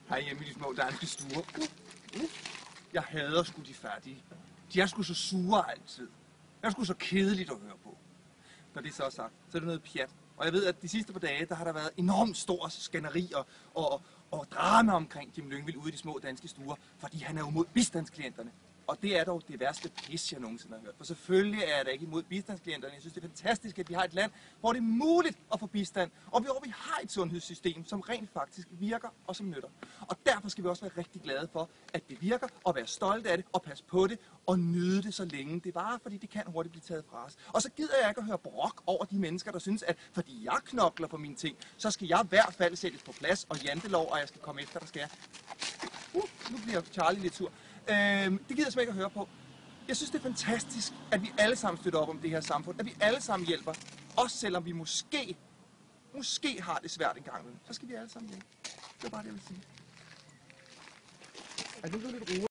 herhjemme i de små danske stuer. Jeg hader sgu de fattige. De er sgu så sure altid. Det er sgu så kedeligt at høre på. Når det så er sagt, så er det noget pjat. Og jeg ved, at de sidste par dage, der har der været enormt stor skænderi og drama omkring Jim Lyngvild ude i de små danske stuer, fordi han er jo mod bistandsklienterne. Og det er dog det værste pis, jeg nogensinde har hørt. For selvfølgelig er jeg da ikke imod bistandsklienterne. Jeg synes, det er fantastisk, at vi har et land, hvor det er muligt at få bistand, og hvor vi har et sundhedssystem, som rent faktisk virker og som nytter. Og derfor skal vi også være rigtig glade for, at det virker, og være stolte af det, og passe på det, og nyde det så længe det varer, fordi det kan hurtigt blive taget fra os. Og så gider jeg ikke at høre brok over de mennesker, der synes, at fordi jeg knokler for mine ting, så skal jeg i hvert fald sættes på plads og jantelov, og jeg skal komme efter, der skal jeg. Nu bliver Charlie lidt sur. Det gider jeg simpelthen ikke at høre på. Jeg synes, det er fantastisk, at vi alle sammen støtter op om det her samfund. At vi alle sammen hjælper. Også selvom vi måske har det svært en gang imellem. Så skal vi alle sammen hjælpe. Det var bare det, jeg ville sige. Er det lidt roligt?